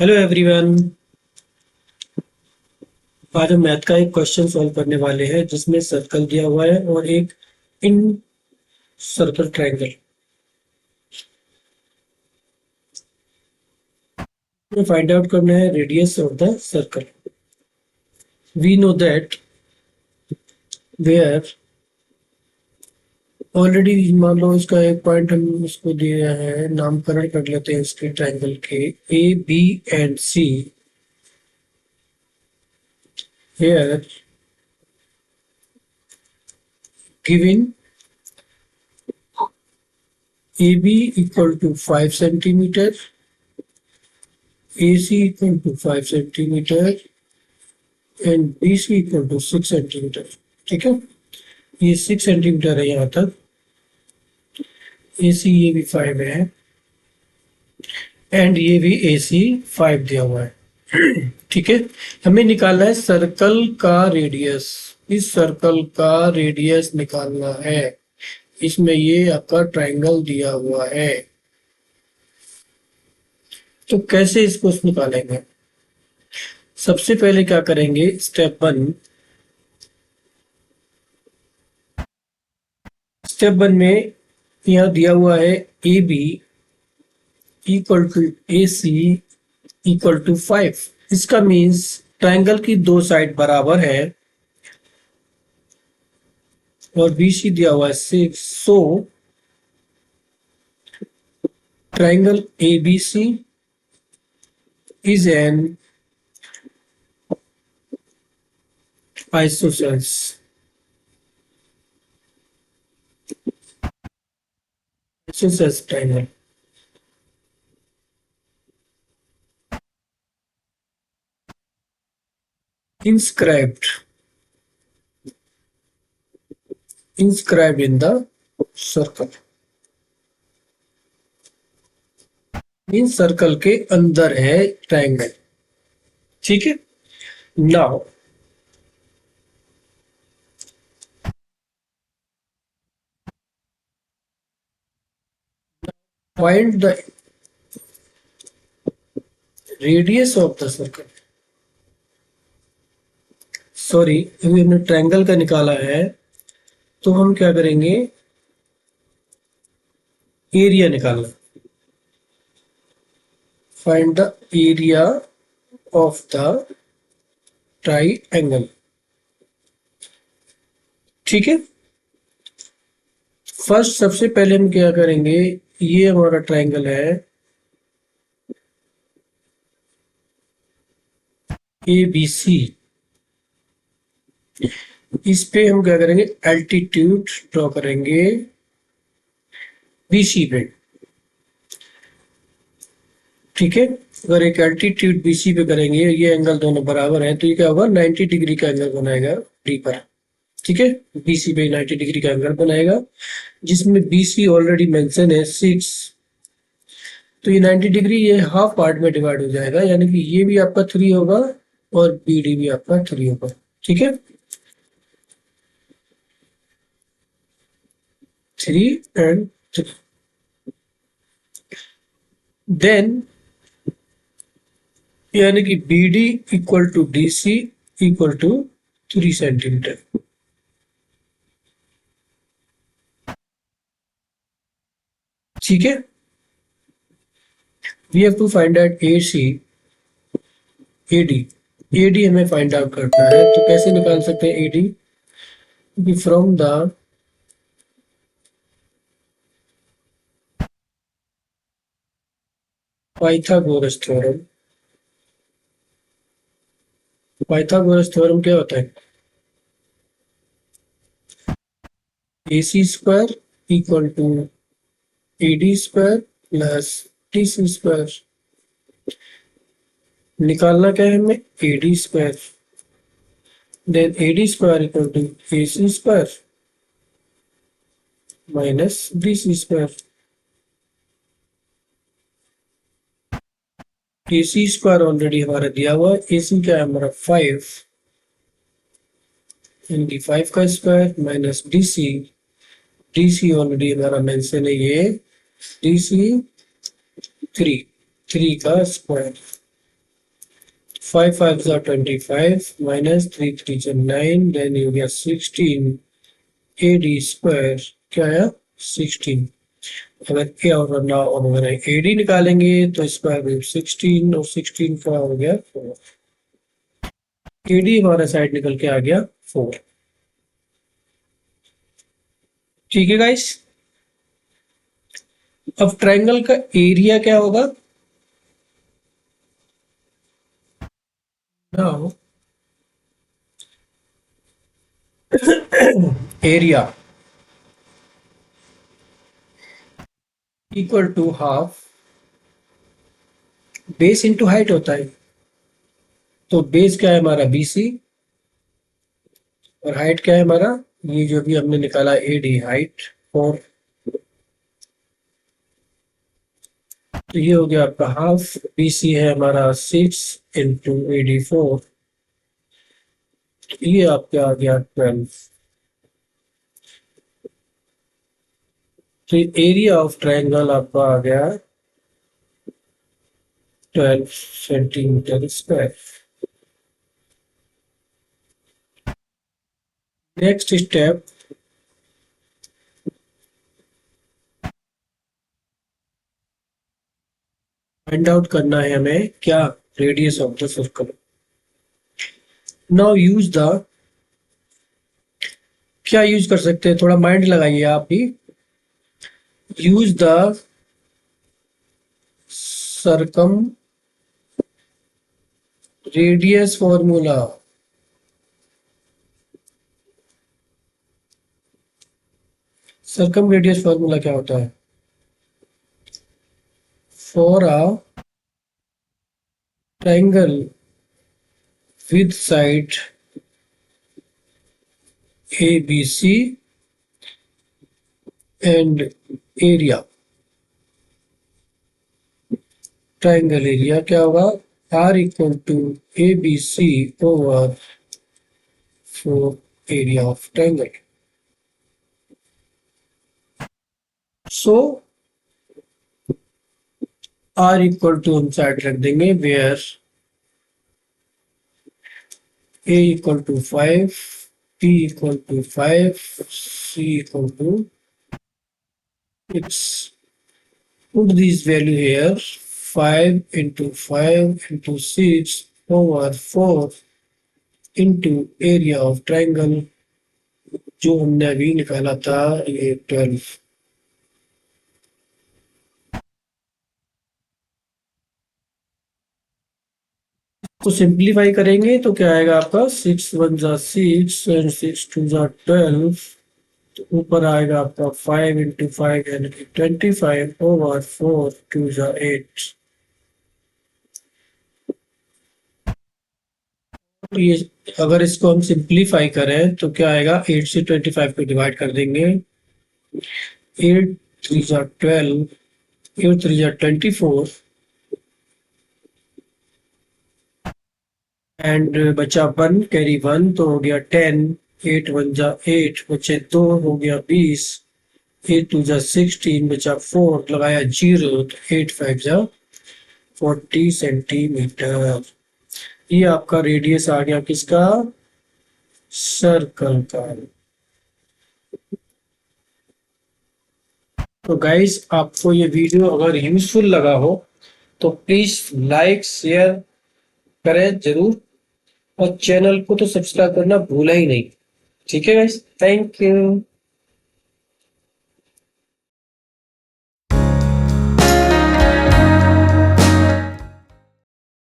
Hello everyone. आज हम math का एक क्वेश्चन सॉल्व करने वाले हैं जिसमें सर्कल दिया हुआ है और एक इन सर्कल ट्रायंगल में फाइंड आउट करना है radius of the circle. We know that where already मान लो इसका एक पॉइंट हम इसको दिया है, नामकरण कर लेते हैं इसके ट्रायंगल के A B and C. Here given A B equal to 5 centimetre, AC equal to 5 centimetre and BC equal to 6 centimetre. ठीक है, ये 6 सेंटीमीटर है यहाँ तक। AC ये भी 5 है एंड ये भी AC 5 दिया हुआ है। ठीक है, हमें निकालना है सर्कल का रेडियस। इस सर्कल का रेडियस निकालना है। इसमें ये आपका ट्रायंगल दिया हुआ है, तो कैसे इसको निकालेंगे? सबसे पहले क्या करेंगे, स्टेप वन में यहाँ दिया हुआ है A B equal to A C equal to 5। इसका मीन्स ट्रायंगल की दो साइड बराबर है और BC दिया हुआ है 6। So triangle ABC is an isosceles. Isosceles triangle. inscribed in the circle। In circle के अंदर है ट्रायंगल। ठीक है, now find the radius of the circle। Sorry, अभी हमने ट्रायंगल का निकाला है तो हम क्या करेंगे, एरिया निकालना। Find the area of the triangle. ठीक है, फर्स्ट सबसे पहले हम क्या करेंगे, ये हमारा ट्रायंगल है ABC। इस पे हम क्या करेंगे, एल्टीट्यूड ड्रॉ करेंगे BC पे। ठीक है, अगर एक एल्टीट्यूड BC पे करेंगे, ये एंगल दोनों बराबर है तो ये क्या होगा, 90 डिग्री का एंगल बनाएगा D पर। ठीक है, BC पे 90 डिग्री का एंगल बनाएगा, जिसमें BC ऑलरेडी मेंशन है 6। तो ये 90 डिग्री ये हाफ पार्ट में डिवाइड हो जाएगा, यानी कि ये भी आपका 3 होगा और BD भी आपका 3 होगा। ठीक है, 3 एंड 3। देन यानी कि BD equal to DC equal to 3 centimetre. ठीक है, we have to find out AD हमें फाइंड आउट करना है, तो कैसे निकाल सकते हैं AD? From the Pythagoras theorem. Pythagoras theorem क्या होता है, AC square equal to AD square plus DC square. निकालना क्या है हमें, AD square. Then AD square equal to AC square minus DC square. AC square already हमारा दिया हुआ है, AC क्या है हमारा 5, यानी 5 का स्क्वायर माइनस DC ऑलरेडी हमारा मेंशन है, ये DC 3 का स्क्वायर। 5 5 जा 25 माइनस 3 3 जा 9, देन हो गया 16 AD स्क्वायर, क्या है 16। अगर ए और ना और अगर AD निकालेंगे तो स्क्वायर रूट 16 और 16 का हो गया 4। AD हमारा साइड निकल के आ गया 4। ठीक है गाइस, अब ट्रायंगल का एरिया क्या होगा? Now area equal to half base into height होता है। तो बेस क्या है हमारा BC और हाइट क्या है हमारा, ये जो भी हमने निकाला AD हाइट 4। तो ये हो गया आपका हाफ, BC है हमारा 6 इंटू AD 4, ये आपका आ गया 12। तो एरिया ऑफ ट्रायंगल आपका आ गया 12 centimetre square. Next step, find out करना है हमें क्या, radius of the circle. Now use the, क्या यूज कर सकते हैं, थोड़ा माइंड लगाइए आप भी। Use the circumradius formula. Circumradius formula क्या होता है? For a triangle with side ABC and area, triangle area क्या होगा, R equal to ABC over 4 area of triangle. So R equal to हम side रख देंगे, where A equal to 5, P equal to 5, C equal to 6। Put this value here, 5 into 5 into 6 over 4 into area of triangle, जो हमने अभी निकाला था ये 12। को सिंप्लीफाई करेंगे तो क्या आएगा आपका, 6 1 जा 6 एंड 6 2 जा 12। तो ऊपर आएगा आपका 5 इंटू 5 यानी कि 25 ओवर 4 2 जा 8। तो ये अगर इसको हम सिंप्लीफाई करें तो क्या आएगा, 8 से 25 को डिवाइड कर देंगे, 8 3 जा 12, 8 3 जा 24 एंड बचा 1 कैरी 1 तो हो गया 10, 8 1 जा 8 बचे 2 हो गया 20, 8 2 जा 16 बचा 4 लगाया 0 तो 8 5 जा 40 सेंटीमीटर। ये आपका रेडियस आ गया किसका, सर्कल का। तो गाइस आपको ये वीडियो अगर यूजफुल लगा हो तो प्लीज लाइक शेयर करें जरूर, और चैनल को तो सब्सक्राइब करना भूला ही नहीं। ठीक है गाइस, थैंक यू।